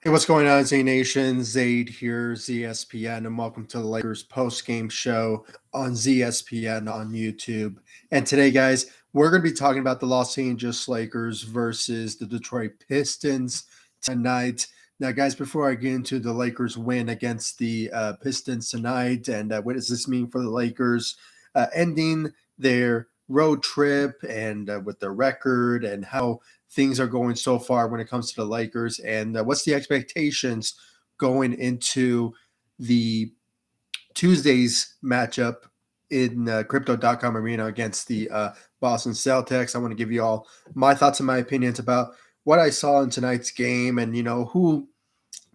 Hey, what's going on, Z Nation? Zaid here, ZSPN, and welcome to the Lakers post-game show on ZSPN on YouTube. And today, guys, we're going to be talking about the Los Angeles Lakers versus the Detroit Pistons tonight. Now, guys, before I get into the Lakers win against the Pistons tonight, and what does this mean for the Lakers ending their road trip and with their record and how things are going so far when it comes to the Lakers, and what's the expectations going into the Tuesday's matchup in Crypto.com Arena against the Boston Celtics. I want to give you all my thoughts and my opinions about what I saw in tonight's game and, who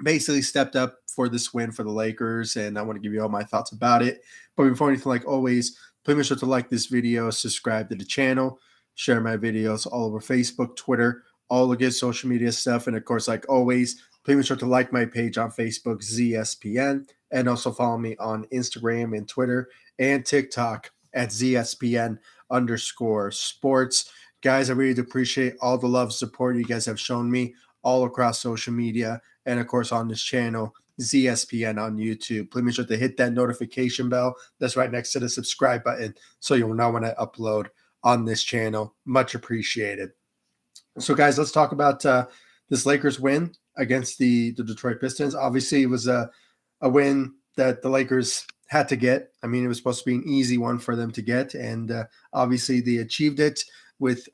basically stepped up for this win for the Lakers, and I want to give you all my thoughts about it. But before anything, like always, please make sure to like this video, subscribe to the channel, share my videos all over Facebook, Twitter, all the good social media stuff. And of course, like always, please make sure to like my page on Facebook, ZSPN, and also follow me on Instagram and Twitter and TikTok at ZSPN_sports. Guys, I really appreciate all the love support you guys have shown me all across social media and of course on this channel, ZSPN on YouTube. Please make sure to hit that notification bell that's right next to the subscribe button so you'll know when I upload on this channel. Much appreciated. So, guys, let's talk about this Lakers win against the Detroit Pistons. Obviously, it was a win that the Lakers had to get. I mean, it was supposed to be an easy one for them to get, and obviously they achieved it with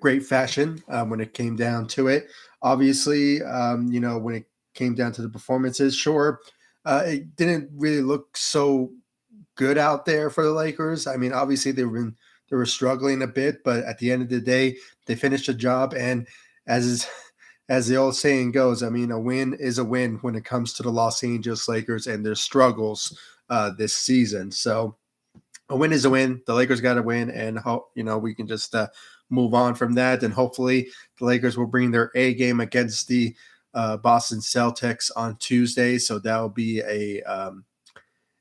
great fashion when it came down to it. Obviously, when it came down to the performances, sure, it didn't really look so good out there for the Lakers. I mean, obviously they were struggling a bit, but at the end of the day, they finished the job. And as the old saying goes, I mean, a win is a win when it comes to the Los Angeles Lakers and their struggles this season. So a win is a win. The Lakers got to win, and we can just move on from that. And hopefully, the Lakers will bring their A game against the Boston Celtics on Tuesday. So that will be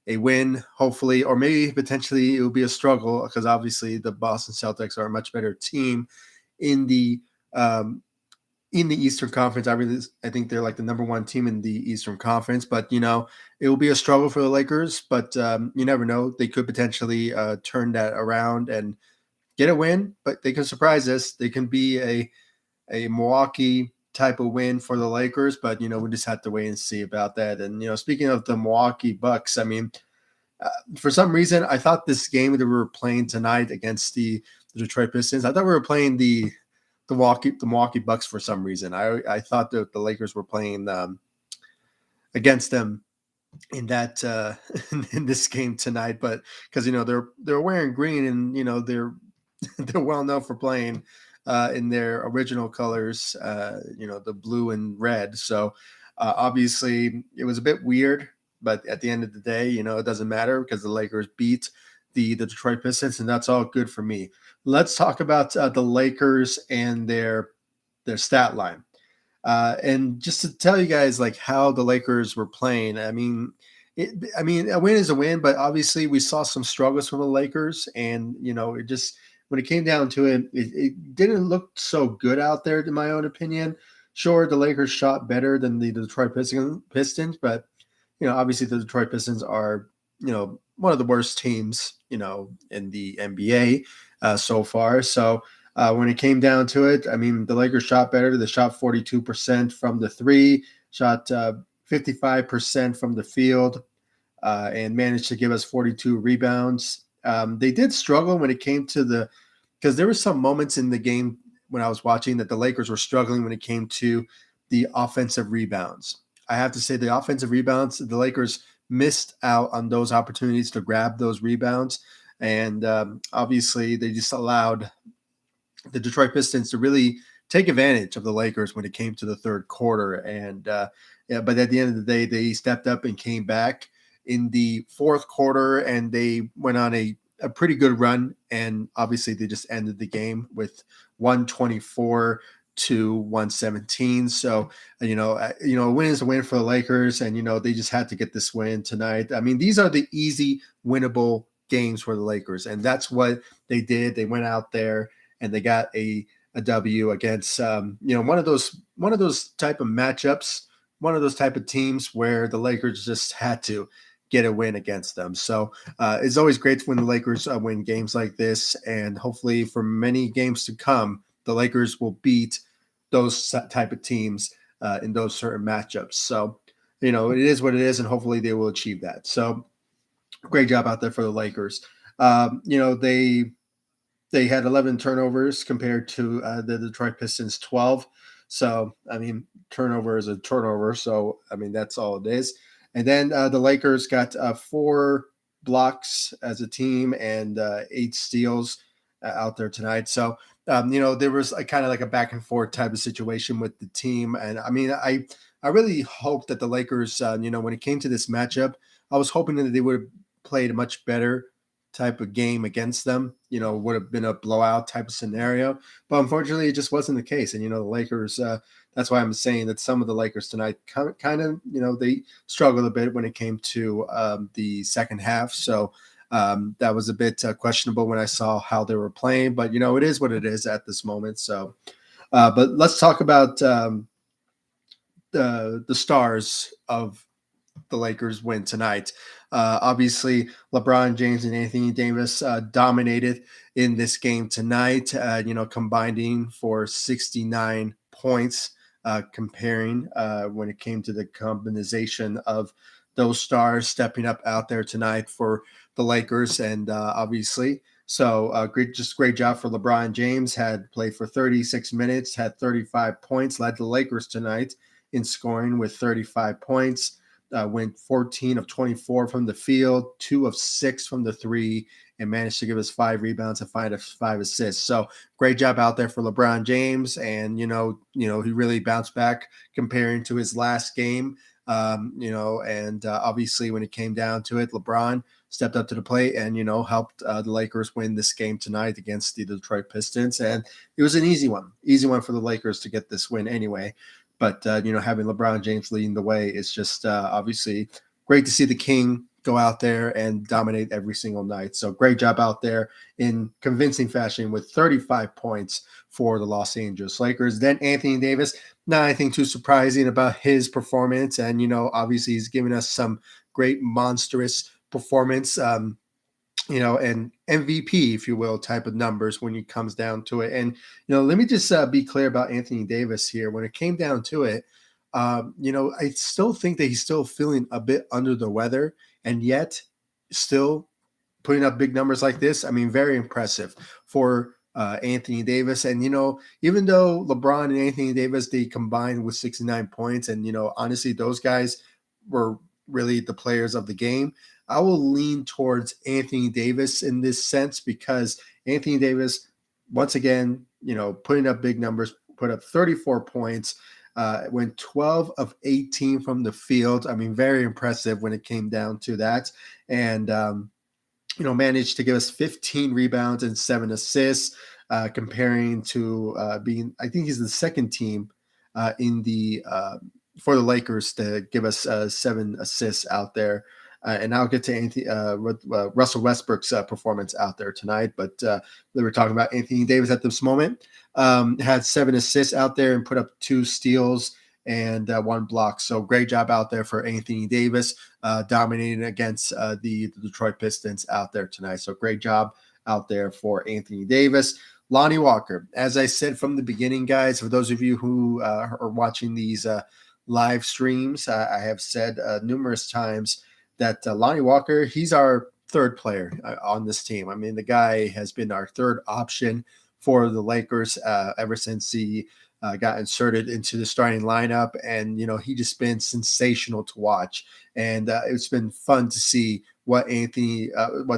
a win, hopefully, or maybe potentially it will be a struggle because obviously the Boston Celtics are a much better team in the um, Eastern Conference. I think they're like the number one team in the Eastern Conference, but it will be a struggle for the Lakers. But you never know; they could potentially turn that around and get a win. But they can surprise us. They can be a Milwaukee type of win for the Lakers, but we just have to wait and see about that. And speaking of the Milwaukee Bucks, I mean, for some reason, I thought this game that we were playing tonight against the Detroit Pistons, I thought we were playing the Milwaukee Bucks for some reason. I thought that the Lakers were playing against them in that in this game tonight, but because they're wearing green and they're well known for playing in their original colors, the blue and red. So obviously it was a bit weird, but at the end of the day, it doesn't matter because the Lakers beat the Detroit Pistons, and that's all good for me. Let's talk about the Lakers and their stat line. And just to tell you guys like how the Lakers were playing, I mean, a win is a win, but obviously we saw some struggles from the Lakers, and it just when it came down to it, it didn't look so good out there, in my own opinion. Sure, the Lakers shot better than the Detroit Pistons, but obviously the Detroit Pistons are one of the worst teams in the NBA so far. So when it came down to it, I mean, the Lakers shot better. They shot 42% from the three, shot 55% from the field, and managed to give us 42 rebounds. They did struggle when it came to because there were some moments in the game when I was watching that the Lakers were struggling when it came to the offensive rebounds. I have to say the offensive rebounds, the Lakers missed out on those opportunities to grab those rebounds. And obviously they just allowed the Detroit Pistons to really take advantage of the Lakers when it came to the third quarter. And but at the end of the day, they stepped up and came back in the fourth quarter, and they went on a pretty good run. And obviously, they just ended the game with 124-117. So a win is a win for the Lakers, and they just had to get this win tonight. I mean, these are the easy winnable games for the Lakers, and that's what they did. They went out there and they got a a W against one of those type of matchups, one of those type of teams where the Lakers just had to get a win against them. So it's always great when the Lakers win games like this, and hopefully for many games to come, the Lakers will beat those type of teams in those certain matchups. So it is what it is, and hopefully they will achieve that. So great job out there for the Lakers. They had 11 turnovers compared to the Detroit Pistons 12. So, I mean, turnover is a turnover. So, I mean, that's all it is. And then the Lakers got 4 blocks as a team and 8 steals out there tonight. So, there was kind of like a back and forth type of situation with the team. And I mean, I really hope that the Lakers, when it came to this matchup, I was hoping that they would have played a much better type of game against them, would have been a blowout type of scenario. But unfortunately, it just wasn't the case. And, the Lakers, that's why I'm saying that some of the Lakers tonight kind of, they struggled a bit when it came to the second half. So that was a bit questionable when I saw how they were playing. But, it is what it is at this moment. So, but let's talk about the stars of the Lakers win tonight. Obviously, LeBron James and Anthony Davis dominated in this game tonight, combining for 69 points, comparing when it came to the combination of those stars stepping up out there tonight for the Lakers. And obviously, so great job for LeBron James. Had played for 36 minutes, had 35 points, led the Lakers tonight in scoring with 35 points. Went 14 of 24 from the field, 2 of 6 from the three, and managed to give us 5 rebounds and 5 assists. So great job out there for LeBron James, and he really bounced back comparing to his last game. And obviously when it came down to it, LeBron stepped up to the plate and helped the Lakers win this game tonight against the Detroit Pistons, and it was an easy one for the Lakers to get this win anyway. But, having LeBron James leading the way is just obviously great to see the King go out there and dominate every single night. So great job out there in convincing fashion with 35 points for the Los Angeles Lakers. Then Anthony Davis, not anything too surprising about his performance. And, obviously he's given us some great monstrous performance. And MVP, if you will, type of numbers when it comes down to it. And, let me just be clear about Anthony Davis here. When it came down to it, I still think that he's still feeling a bit under the weather, and yet still putting up big numbers like this. I mean, very impressive for Anthony Davis. And, even though LeBron and Anthony Davis, they combined with 69 points, and, honestly, those guys were really the players of the game, I will lean towards Anthony Davis in this sense, because Anthony Davis, once again, putting up big numbers, put up 34 points, went 12 of 18 from the field. I mean, very impressive when it came down to that. And, managed to give us 15 rebounds and 7 assists, comparing to I think he's the second team in the for the Lakers to give us 7 assists out there. And I'll get to Russell Westbrook's performance out there tonight. But we were talking about Anthony Davis at this moment. Had 7 assists out there and put up 2 steals and 1 block. So great job out there for Anthony Davis, dominating against the Detroit Pistons out there tonight. So great job out there for Anthony Davis. Lonnie Walker, as I said from the beginning, guys, for those of you who are watching these live streams, I have said numerous times that Lonnie Walker, he's our third player on this team. I mean, the guy has been our third option for the Lakers ever since he got inserted into the starting lineup. And, he just been sensational to watch. And it's been fun to see what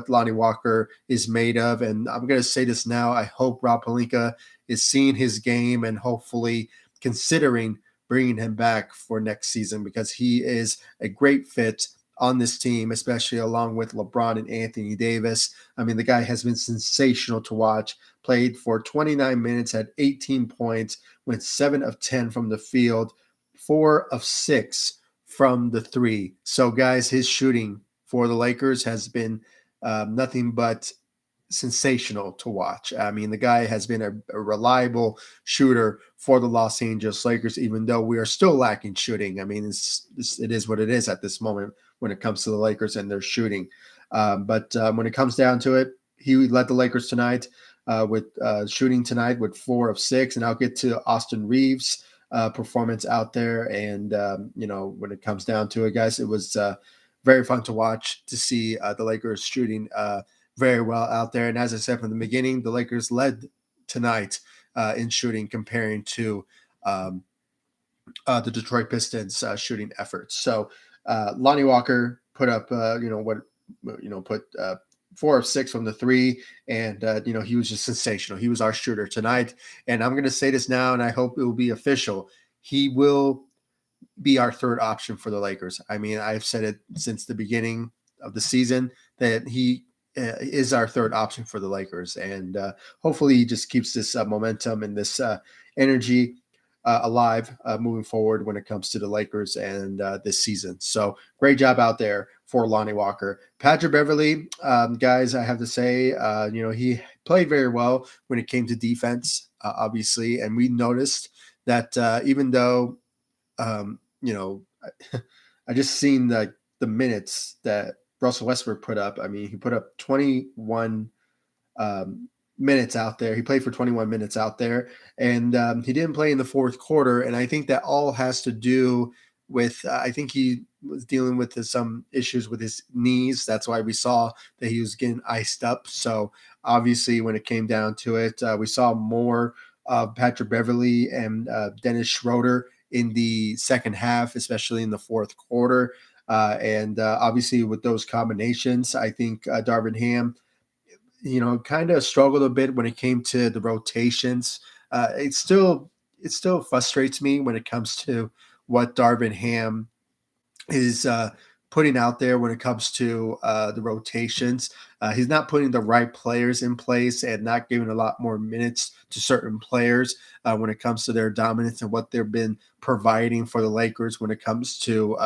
Lonnie Walker is made of. And I'm going to say this now. I hope Rob Pelinka is seeing his game and hopefully considering bringing him back for next season, because he is a great fit on this team, especially along with LeBron and Anthony Davis. I mean, the guy has been sensational to watch. Played for 29 minutes, had 18 points, went 7 of 10 from the field, 4 of 6 from the three. So, guys, his shooting for the Lakers has been nothing but sensational to watch. I mean, the guy has been a reliable shooter for the Los Angeles Lakers, even though we are still lacking shooting. I mean, it is what it is at this moment when it comes to the Lakers and their shooting. But when it comes down to it, he led the Lakers tonight with shooting tonight with 4 of 6. And I'll get to Austin Reeves' performance out there. And, when it comes down to it, guys, it was very fun to watch to see the Lakers shooting very well out there. And as I said from the beginning, the Lakers led tonight in shooting comparing to the Detroit Pistons shooting efforts. So Lonnie Walker put up, put 4 of 6 from the three, and he was just sensational. He was our shooter tonight, and I'm going to say this now, and I hope it will be official. He will be our third option for the Lakers. I mean, I've said it since the beginning of the season that he is our third option for the Lakers, and hopefully he just keeps this momentum and this energy alive moving forward when it comes to the Lakers and this season. So great job out there for Lonnie Walker. Patrick Beverley, guys, I have to say, he played very well when it came to defense, obviously, and we noticed that even though um, you know, I just seen the minutes that Russell Westbrook put up. I mean, he put up 21 um, minutes out there. He played for 21 minutes out there, and he didn't play in the fourth quarter. And I think that all has to do with I think he was dealing with some issues with his knees. That's why we saw that he was getting iced up. So obviously, when it came down to it, we saw more of Patrick Beverley and Dennis Schroeder in the second half, especially in the fourth quarter. And obviously, with those combinations, I think Darvin Ham kind of struggled a bit when it came to the rotations. It still frustrates me when it comes to what Darvin Ham is putting out there when it comes to the rotations. He's not putting the right players in place and not giving a lot more minutes to certain players when it comes to their dominance and what they've been providing for the Lakers when it comes to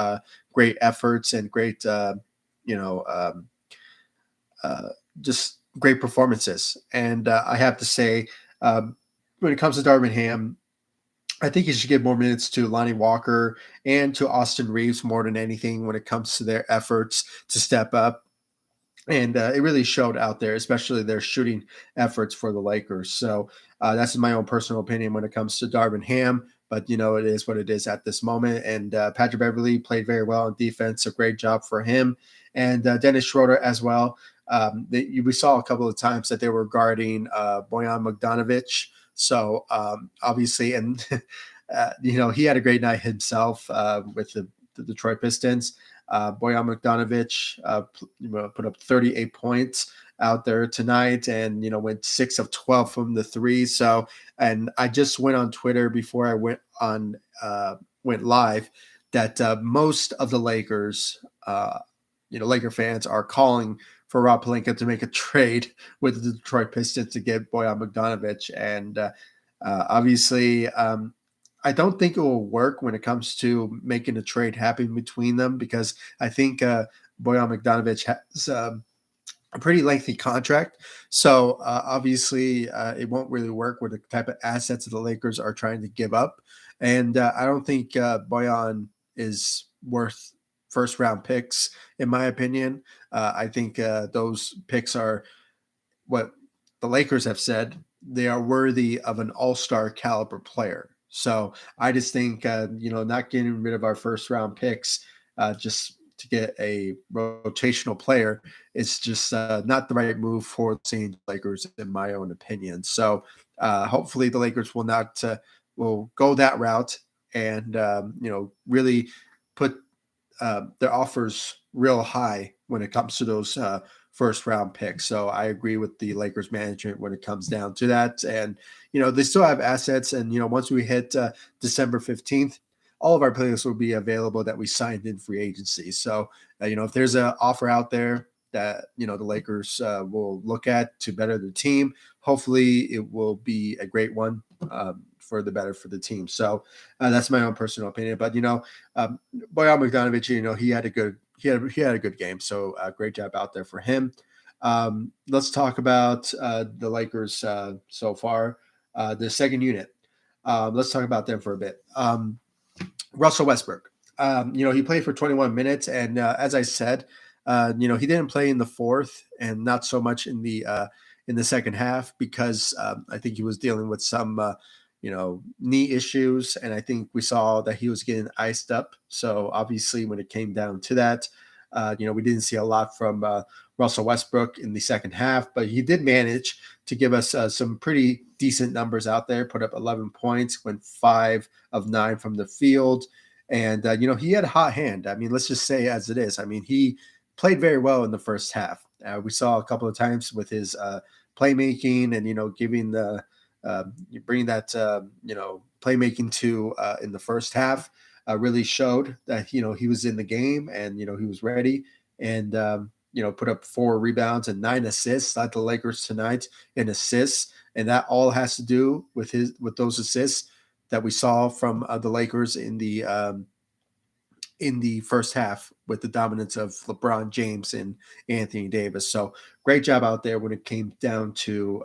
great efforts and great, you know, um, uh, just great performances. And I have to say, when it comes to Darvin Ham, I think he should give more minutes to Lonnie Walker and to Austin Reeves more than anything when it comes to their efforts to step up. And it really showed out there, especially their shooting efforts for the Lakers. So that's my own personal opinion when it comes to Darvin Ham. But it is what it is at this moment. And Patrick Beverley played very well on defense. A great job for him, and Dennis Schroeder as well. We saw a couple of times that they were guarding Bojan Bogdanovic. So obviously, and he had a great night himself with the Detroit Pistons. Bojan Bogdanovic put up 38 points out there tonight, and went 6 of 12 from the three. So, and I just went on Twitter before I went live that most of the Lakers, Laker fans are calling for Rob Pelinka to make a trade with the Detroit Pistons to get Bojan Bogdanovic, and obviously. I don't think it will work when it comes to making a trade happen between them because I think Bojan Bogdanovic has a pretty lengthy contract. So obviously, it won't really work with the type of assets that the Lakers are trying to give up. And I don't think Bojan is worth first round picks, in my opinion. I think those picks are what the Lakers have said. They are worthy of an all-star caliber player. So I just think, not getting rid of our first round picks just to get a rotational player is just not the right move for the Los Angeles Lakers, in my own opinion. So hopefully the Lakers will not will go that route and really put their offers real high when it comes to those first round picks. So I agree with the Lakers management when it comes down to that. And, they still have assets. And, once we hit December 15th, all of our players will be available that we signed in free agency. So, if there's an offer out there that, the Lakers will look at to better the team, hopefully it will be a great one for the better for the team. So that's my own personal opinion. But, Bojan Bogdanovic, he had a good game. So great job out there for him. Let's talk about the Lakers so far. The second unit. Let's talk about them for a bit. Russell Westbrook. He played for 21 minutes, and as I said, he didn't play in the fourth, and not so much in the second half because I think he was dealing with some knee issues, and I think we saw that he was getting iced up. So obviously, when it came down to that, we didn't see a lot from Russell Westbrook in the second half, but he did manage to give us some pretty decent numbers out there. Put up 11 points, went 5 of 9 from the field, and he had a hot hand. I mean, let's just say as it is. I mean, he played very well in the first half. We saw a couple of times with his playmaking and giving the bringing that playmaking to in the first half. Really showed that he was in the game and he was ready and put up 4 rebounds and 9 assists. Led the Lakers tonight in assists, and that all has to do with those assists that we saw from the Lakers in the first half with the dominance of LeBron James and Anthony Davis. So great job out there when it came down to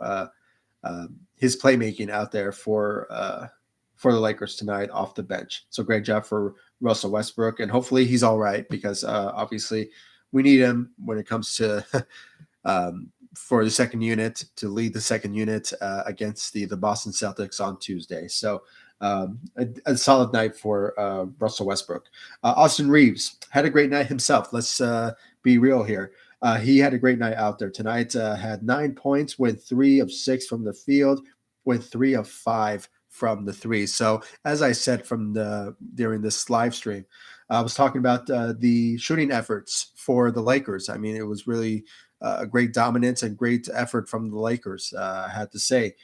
his playmaking out there for the Lakers tonight off the bench. So great job for Russell Westbrook, and hopefully he's all right because obviously we need him when it comes to for the second unit to lead the second unit against the Boston Celtics on Tuesday. So a solid night for Russell Westbrook. Austin Reeves had a great night himself. Let's be real here. He had a great night out there tonight. Had 9 points, went 3 of 6 from the field, went 3 of 5 from the three. So as I said during this live stream, I was talking about the shooting efforts for the Lakers. I mean, it was really a great dominance and great effort from the Lakers. I had to say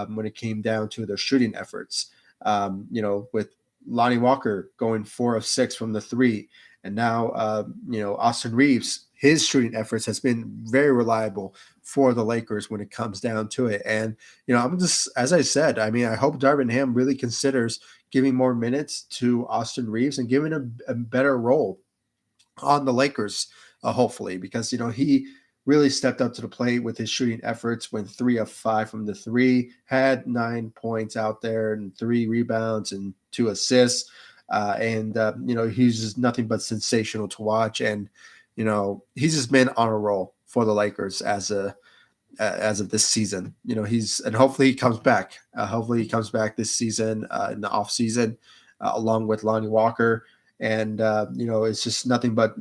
when it came down to their shooting efforts. With Lonnie Walker going 4 of 6 from the three, and now Austin Reeves, his shooting efforts has been very reliable for the Lakers when it comes down to it. And I'm just, as I said, I mean, I hope Darvin Ham really considers giving more minutes to Austin Reeves and giving a better role on the Lakers, hopefully, because he really stepped up to the plate with his shooting efforts. Went 3 of 5 from the three, had 9 points out there and 3 rebounds and 2 assists. He's just nothing but sensational to watch. And he's just been on a roll for the Lakers as of this season. And hopefully he comes back. Hopefully he comes back this season in the off season, along with Lonnie Walker. And it's just nothing but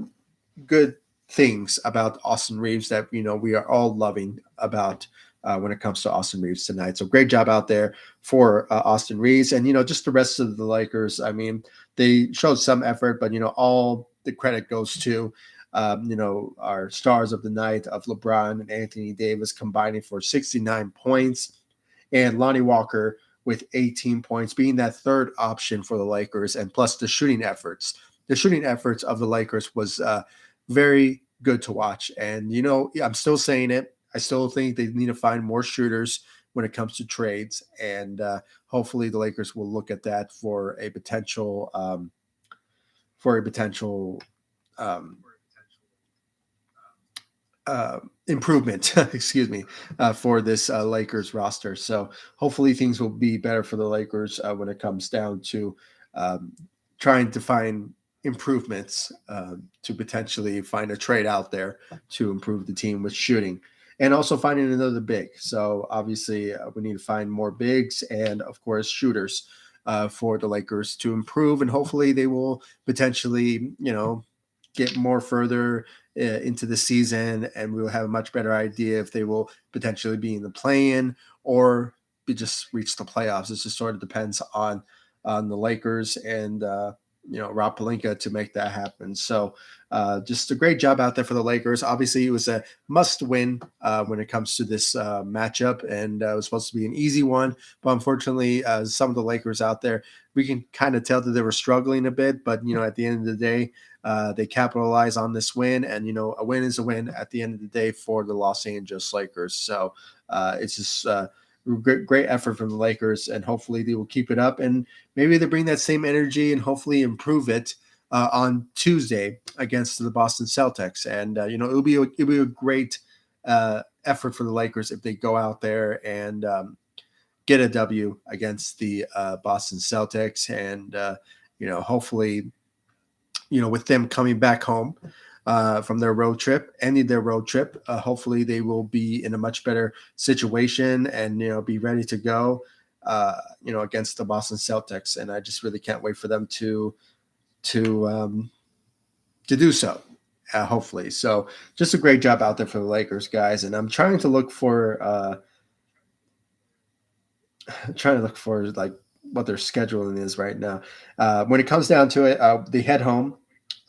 good things about Austin Reeves that we are all loving about when it comes to Austin Reeves tonight. So great job out there for Austin Reeves, and just the rest of the Lakers. I mean, they showed some effort, but all the credit goes to our stars of the night of LeBron and Anthony Davis combining for 69 points, and Lonnie Walker with 18 points, being that third option for the Lakers, and plus the shooting efforts. The shooting efforts of the Lakers was very good to watch. And, I'm still saying it. I still think they need to find more shooters when it comes to trades. And hopefully the Lakers will look at that for a potential improvement, excuse me, for this Lakers roster. So hopefully things will be better for the Lakers when it comes down to trying to find improvements to potentially find a trade out there to improve the team with shooting, and also finding another big. So obviously we need to find more bigs and of course shooters for the Lakers to improve, and hopefully they will potentially get more further into the season, and we will have a much better idea if they will potentially be in the play-in or just reach the playoffs. It just sort of depends on the Lakers and Rob Pelinka to make that happen. So just a great job out there for the Lakers. Obviously, it was a must-win when it comes to this matchup, and it was supposed to be an easy one. But unfortunately, some of the Lakers out there, we can kind of tell that they were struggling a bit. But at the end of the day, they capitalize on this win, and a win is a win at the end of the day for the Los Angeles Lakers. So it's just great effort from the Lakers, and hopefully they will keep it up, and maybe they bring that same energy and hopefully improve it on Tuesday against the Boston Celtics. And it'll be a great effort for the Lakers if they go out there and get a W against the Boston Celtics. And, hopefully, with them coming back home from their road trip, ending their road trip, hopefully they will be in a much better situation and, be ready to go, against the Boston Celtics. And I just really can't wait for them to, um, to do so. Hopefully. So just a great job out there for the Lakers, guys. And I'm trying to look for like what their scheduling is right now. When it comes down to it, they head home,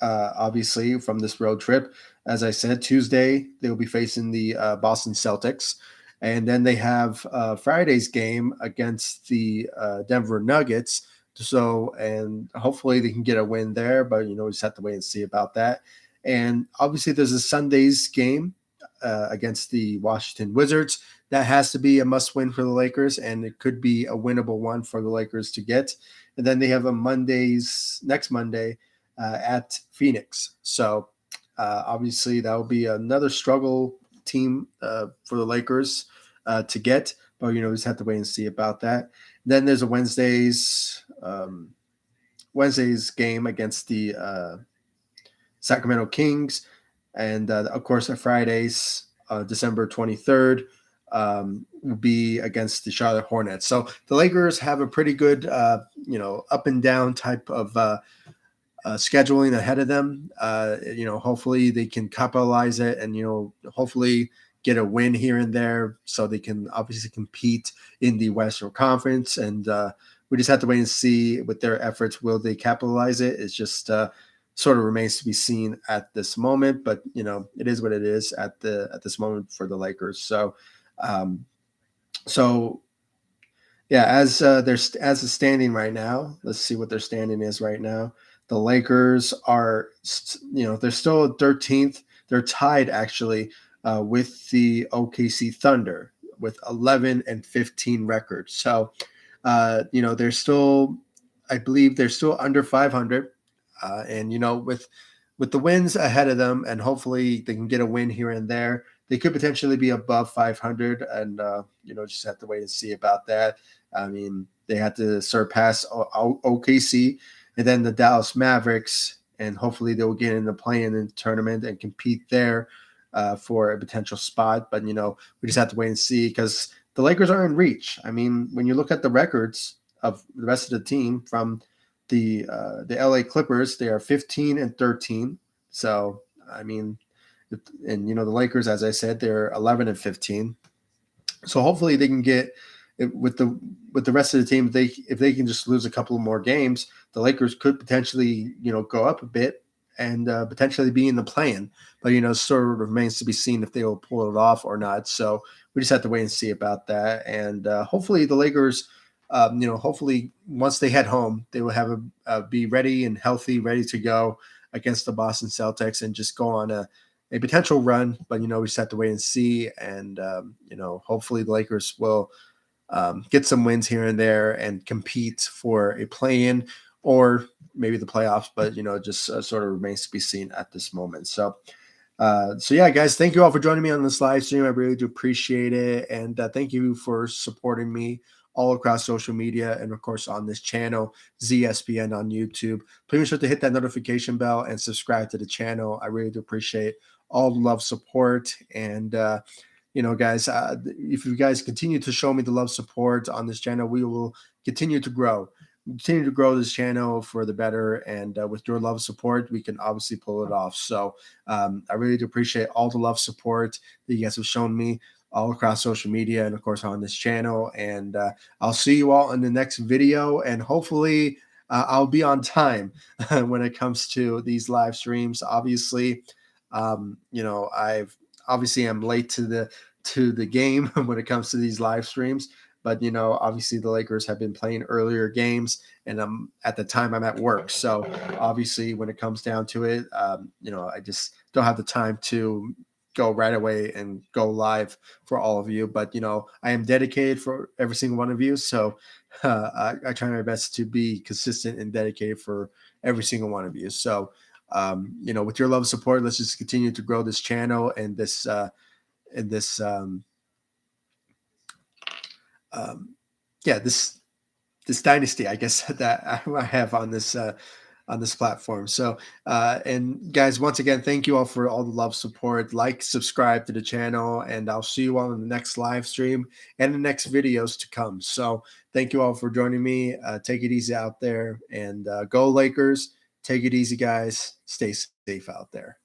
obviously from this road trip. As I said, Tuesday they will be facing the Boston Celtics, and then they have Friday's game against the Denver Nuggets. So, and hopefully they can get a win there, but we just have to wait and see about that. And obviously, there's a Sunday's game against the Washington Wizards. That has to be a must win for the Lakers, and it could be a winnable one for the Lakers to get. And then they have next Monday at Phoenix. So obviously that will be another struggle team for the Lakers to get, but we just have to wait and see about that. Then there's a Wednesday's game against the Sacramento Kings, and of course, Fridays, December 23rd, will be against the Charlotte Hornets. So the Lakers have a pretty good, up and down type of scheduling ahead of them. Hopefully they can capitalize it and, hopefully get a win here and there so they can obviously compete in the Western Conference. And we just have to wait and see with their efforts, will they capitalize it? It's just sort of remains to be seen at this moment, but it is what it is at this moment for the Lakers. So, so yeah, as the standing right now, let's see what their standing is right now. The Lakers are, they're still 13th. They're tied actually with the OKC Thunder with 11-15 records. So, they're still, I believe they're still under 500. And with the wins ahead of them, and hopefully they can get a win here and there, they could potentially be above 500. And just have to wait and see about that. I mean, they had to surpass OKC and then the Dallas Mavericks, and hopefully they will get in the play-in tournament and compete there for a potential spot. But we just have to wait and see because the Lakers are in reach. I mean, when you look at the records of the rest of the team from the LA Clippers, they are 15-13. So I mean, and the Lakers, as I said, they're 11-15. So hopefully they can get with the rest of the team. If they can just lose a couple more games, the Lakers could potentially go up a bit and potentially be in the play-in. But sort of remains to be seen if they will pull it off or not. So we just have to wait and see about that. And hopefully the Lakers, hopefully once they head home, they will have be ready and healthy, ready to go against the Boston Celtics and just go on a potential run. But we just have to wait and see. And hopefully the Lakers will get some wins here and there and compete for a play-in or maybe the playoffs. But just sort of remains to be seen at this moment. So yeah, guys, thank you all for joining me on this live stream. I really do appreciate it. And thank you for supporting me all across social media and, of course, on this channel, ZSPN on YouTube. Please make sure to hit that notification bell and subscribe to the channel. I really do appreciate all the love, support, and guys, if you guys continue to show me the love, support on this channel, we will continue to grow. Continue to grow this channel for the better, and with your love support, we can obviously pull it off. So I really do appreciate all the love support that you guys have shown me all across social media and, of course, on this channel. And I'll see you all in the next video, and hopefully I'll be on time when it comes to these live streams. Obviously, I've obviously I'm late to the game when it comes to these live streams. But obviously the Lakers have been playing earlier games, and at the time I'm at work. So obviously when it comes down to it, I just don't have the time to go right away and go live for all of you. But I am dedicated for every single one of you. So I try my best to be consistent and dedicated for every single one of you. So with your love and support, let's just continue to grow this channel and this this um, yeah, this dynasty, I guess, that I have on this platform. So, and guys, once again, thank you all for all the love, support, like, subscribe to the channel, and I'll see you all in the next live stream and the next videos to come. So, thank you all for joining me. Take it easy out there, and go Lakers. Take it easy, guys. Stay safe out there.